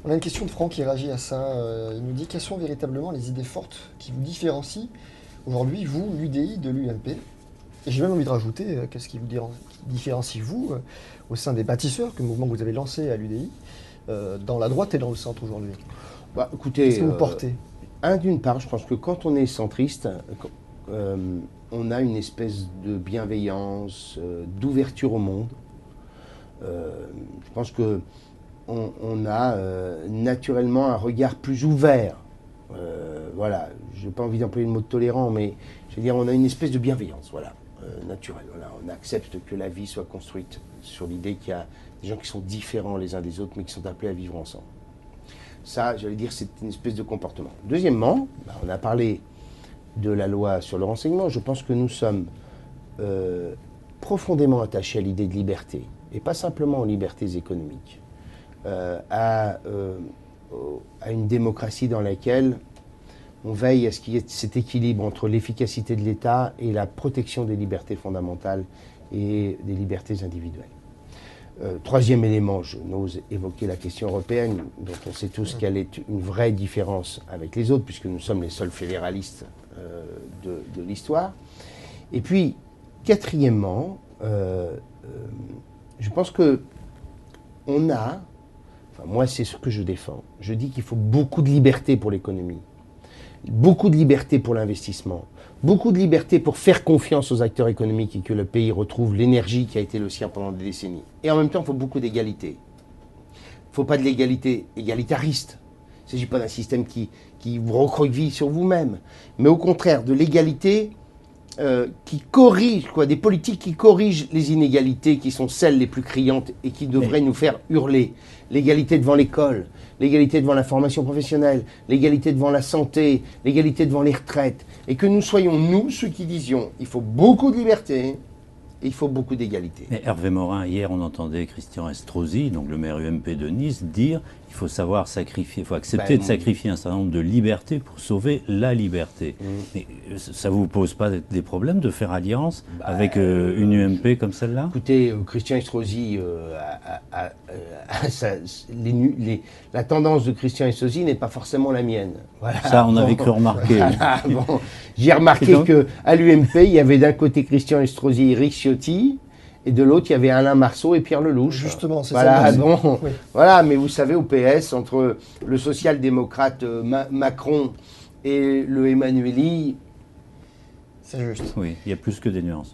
On a une question de Franck qui réagit à ça. Il nous dit quelles sont véritablement les idées fortes qui vous différencient aujourd'hui, vous, l'UDI, de l'UMP? Et j'ai même envie de rajouter, qu'est-ce qui vous différencie, vous, au sein des bâtisseurs, que le mouvement que vous avez lancé à l'UDI, dans la droite et dans le centre aujourd'hui? Bah, Qu'est-ce écoutez, que vous portez? d'une part, je pense que quand on est centriste, on a une espèce de bienveillance, d'ouverture au monde. Je pense que on a naturellement un regard plus ouvert. Voilà, je n'ai pas envie d'employer le mot tolérant, mais je veux dire, on a une espèce de bienveillance, voilà, naturelle. Voilà. On accepte que la vie soit construite sur l'idée qu'il y a des gens qui sont différents les uns des autres, mais qui sont appelés à vivre ensemble. Ça, j'allais dire, c'est une espèce de comportement. Deuxièmement, on a parlé de la loi sur le renseignement. Je pense que nous sommes profondément attachés à l'idée de liberté, et pas simplement aux libertés économiques, à une démocratie dans laquelle on veille à ce qu'il y ait cet équilibre entre l'efficacité de l'État et la protection des libertés fondamentales et des libertés individuelles. Troisième élément, je n'ose évoquer la question européenne, dont on sait tous qu'elle est une vraie différence avec les autres, puisque nous sommes les seuls fédéralistes de l'histoire. Et puis, quatrièmement, je pense que on a, enfin moi c'est ce que je défends, je dis qu'il faut beaucoup de liberté pour l'économie, beaucoup de liberté pour l'investissement, beaucoup de liberté pour faire confiance aux acteurs économiques et que le pays retrouve l'énergie qui a été le sien pendant des décennies. Et en même temps, il faut beaucoup d'égalité. Il ne faut pas de l'égalité égalitariste. Il ne s'agit pas d'un système qui vous recroqueville sur vous-même, mais au contraire de l'égalité qui corrige, des politiques qui corrigent les inégalités qui sont celles les plus criantes et qui devraient nous faire hurler. L'égalité devant l'école, l'égalité devant la formation professionnelle, l'égalité devant la santé, l'égalité devant les retraites. Et que nous soyons, nous, ceux qui disions, il faut beaucoup de liberté et il faut beaucoup d'égalité. Mais Hervé Morin, hier, on entendait Christian Estrosi, donc le maire UMP de Nice, dire qu'il faut savoir sacrifier, il faut accepter de sacrifier un certain nombre de libertés pour sauver la liberté. Mais ça ne vous pose pas des problèmes de faire alliance avec une UMP comme celle-là? Écoutez, Christian Estrosi, la tendance de Christian Estrosi n'est pas forcément la mienne. Voilà. Ça, on avait cru remarquer. Voilà, bon. J'ai remarqué qu'à l'UMP, il y avait d'un côté Christian Estrosi et Eric Ciotti, et de l'autre, il y avait Alain Marceau et Pierre Lelouch. Justement, c'est voilà, ça. Bon, oui. Voilà, mais vous savez, au PS, entre le social-démocrate Macron et le Emmanueli, c'est juste. Oui, il y a plus que des nuances.